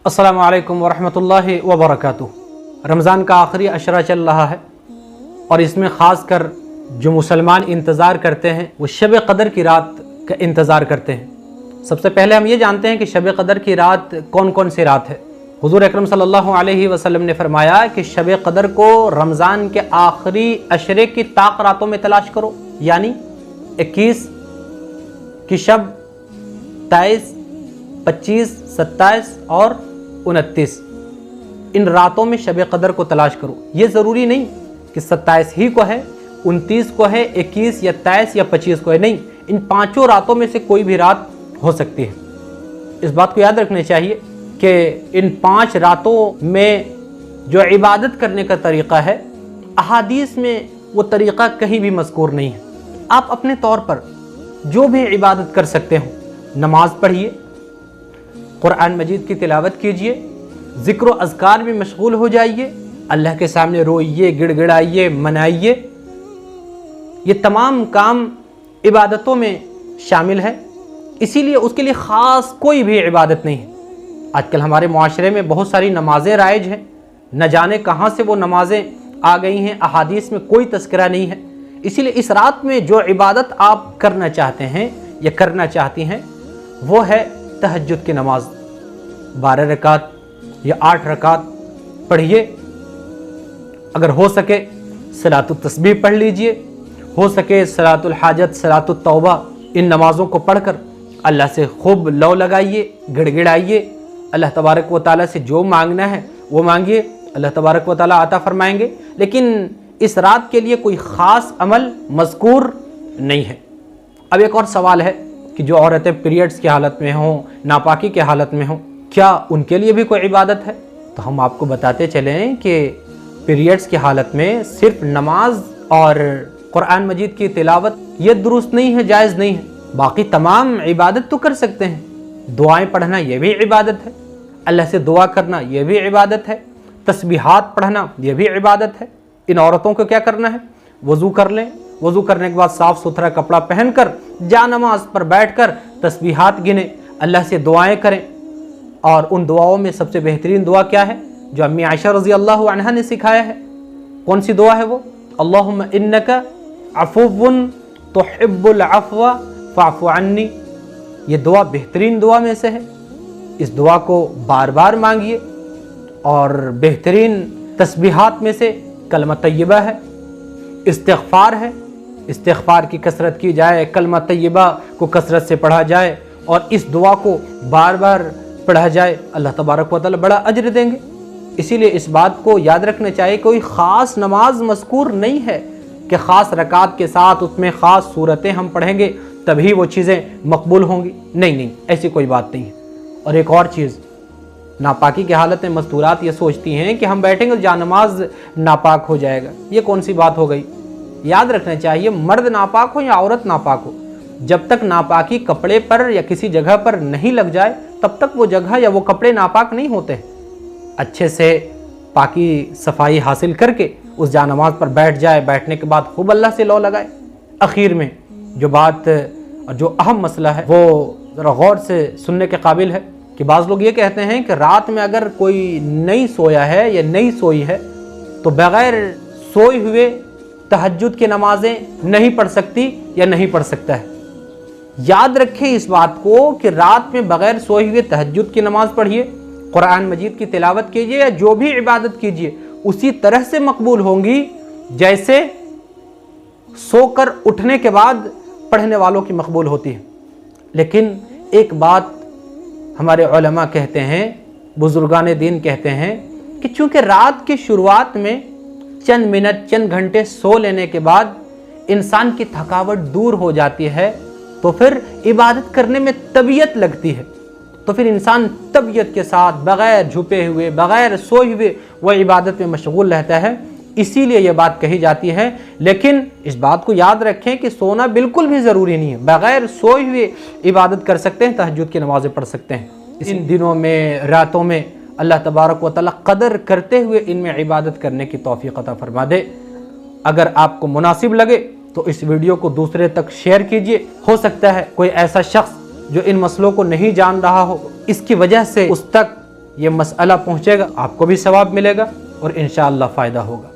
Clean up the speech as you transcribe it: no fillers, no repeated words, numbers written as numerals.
अस्सलामु अलैकुम वरहमतुल्लाहि वबरकातुहू। रमज़ान का आखिरी अशरा चल रहा है और इसमें ख़ास कर जो मुसलमान इंतज़ार करते हैं वो शब क़दर की रात का इंतज़ार करते हैं। सबसे पहले हम ये जानते हैं कि शब क़दर की रात कौन कौन सी रात है। हुज़ूर अकरम सल्लल्लाहु अलैहि वसल्लम ने फरमाया कि शब क़दर को रमज़ान के आखिरी अशरे की ताक रातों में तलाश करो, यानी 21 की शब, 23, 25, 27 और 29 इन रातों में शब क़दर को तलाश करो। ये ज़रूरी नहीं कि 27 ही को है, 29 को है, 21 या 23 या 25 को है, नहीं, इन पांचों रातों में से कोई भी रात हो सकती है। इस बात को याद रखना चाहिए कि इन 5 रातों में जो इबादत करने का तरीक़ा है, अहादीस में वो तरीक़ा कहीं भी मज़कूर नहीं है। आप अपने तौर पर जो भी इबादत कर सकते हो, नमाज पढ़िए, कुरान मजीद की तिलावत कीजिए, ज़िक्र व अज़कार में मशगूल हो जाइए, अल्लाह के सामने रोइए, गिड़गिड़ाइए, मनाइए। ये तमाम काम इबादतों में शामिल है, इसीलिए उसके लिए ख़ास कोई भी इबादत नहीं है। आजकल हमारे मुआशरे में बहुत सारी नमाज़ें राइज हैं, न जाने कहाँ से वो नमाज़ें आ गई हैं, अहादीस में कोई तज़किरा नहीं है। इसीलिए इस रात में जो इबादत आप करना चाहते हैं या करना चाहती हैं वो है तहज्जुद की नमाज। 12 रकात या 8 रकात पढ़िए। अगर हो सके सलातुत तस्बीह पढ़ लीजिए, हो सके सलातुल हाजत, सलातुत तौबा, इन नमाज़ों को पढ़कर अल्लाह से खूब लौ लगाइए, गिड़गिड़ाइए। अल्लाह तबारक व तआला से जो मांगना है वो मांगिए, अल्लाह तबारक व तआला अता फरमाएंगे। लेकिन इस रात के लिए कोई ख़ास अमल मज़कूर नहीं है। अब एक और सवाल है कि जो औरतें पीरियड्स की हालत में हों, नापाकी के हालत में हों, क्या उनके लिए भी कोई इबादत है? तो हम आपको बताते चलें कि पीरियड्स की हालत में सिर्फ नमाज और कुरान मजीद की तिलावत ये दुरुस्त नहीं है, जायज़ नहीं है। बाकी तमाम इबादत तो कर सकते हैं। दुआएं पढ़ना ये भी इबादत है, अल्लाह से दुआ करना ये भी इबादत है, तस्बीहात पढ़ना ये भी इबादत है। इन औरतों को क्या करना है? वज़ू कर लें, वज़ू करने के बाद साफ़ सुथरा कपड़ा पहनकर जा नमाज पर बैठकर तस्बीहात गिने, अल्लाह से दुआएं करें। और उन दुआओं में सबसे बेहतरीन दुआ क्या है? जो अम्मी आयशा रज़ी अल्लाह अन्हा ने सिखाया है। कौन सी दुआ है वो? अल्लाहुम्मा इन्नका अफ़ुव्वुन तुहिब्बुल अफ़्व फ़अफ़ु अन्नी। ये दुआ बेहतरीन दुआ में से है। इस दुआ को बार बार मांगिए। और बेहतरीन तस्बीहात में से कलमा तय्यबा है, इस्तिग़फ़ार है। इस्तिग़फ़ार की कसरत की जाए, कलमा तय्यबा को कसरत से पढ़ा जाए और इस दुआ को बार बार पढ़ा जाए, अल्लाह तबारक व तआला बड़ा अजर देंगे। इसीलिए इस बात को याद रखना चाहिए, कोई ख़ास नमाज मज़कूर नहीं है कि ख़ास रकात के साथ उसमें ख़ास सूरतें हम पढ़ेंगे तभी वो चीज़ें मकबूल होंगी। नहीं, ऐसी कोई बात नहीं है। और एक और चीज़, नापाकी की हालत में मस्तूरात ये सोचती हैं कि हम बैठेंगे तो जानमाज नापाक हो जाएगा। ये कौन सी बात हो गई? याद रखना चाहिए, मर्द नापाक हो या औरत नापाक हो, जब तक नापाकी कपड़े पर या किसी जगह पर नहीं लग जाए तब तक वो जगह या वो कपड़े नापाक नहीं होते। अच्छे से पाकी सफाई हासिल करके उस जानमाज पर बैठ जाए, बैठने के बाद खूब अल्लाह से लौ लगाए। आखिर में जो बात और जो अहम मसला है वो ज़रा गौर से सुनने के काबिल है कि बाज़ लोग ये कहते हैं कि रात में अगर कोई नहीं सोया है या नहीं सोई है तो बग़ैर सोए हुए तहज्जुद की नमाजें नहीं पढ़ सकती या नहीं पढ़ सकता है। याद रखें इस बात को कि रात में बग़ैर सोए हुए तहज्जुद की नमाज़ पढ़िए, कुरान मजीद की तिलावत कीजिए या जो भी इबादत कीजिए उसी तरह से मकबूल होंगी जैसे सोकर उठने के बाद पढ़ने वालों की मकबूल होती है। लेकिन एक बात हमारे उलमा कहते हैं, बुजुर्गान दीन कहते हैं कि चूँकि रात की शुरुआत में चंद मिनट, चंद घंटे सो लेने के बाद इंसान की थकावट दूर हो जाती है, तो फिर इबादत करने में तबीयत लगती है, तो फिर इंसान तबीयत के साथ बग़ैर झुपे हुए, बग़ैर सोए हुए वह इबादत में मशगूल रहता है। इसीलिए यह बात कही जाती है। लेकिन इस बात को याद रखें कि सोना बिल्कुल भी ज़रूरी नहीं है, बग़ैर सोए हुए इबादत कर सकते हैं, तहज्जुद की नमाज़ें पढ़ सकते हैं। इन दिनों में, रातों में अल्लाह तबारक व तआला कदर करते हुए इनमें इबादत करने की तौफ़ीक़ अता फरमा दे। अगर आपको मुनासिब लगे तो इस वीडियो को दूसरे तक शेयर कीजिए। हो सकता है कोई ऐसा शख्स जो इन मसलों को नहीं जान रहा हो, इसकी वजह से उस तक یہ مسئلہ پہنچے گا، آپ کو بھی ثواب ملے گا اور انشاءاللہ فائدہ ہوگا۔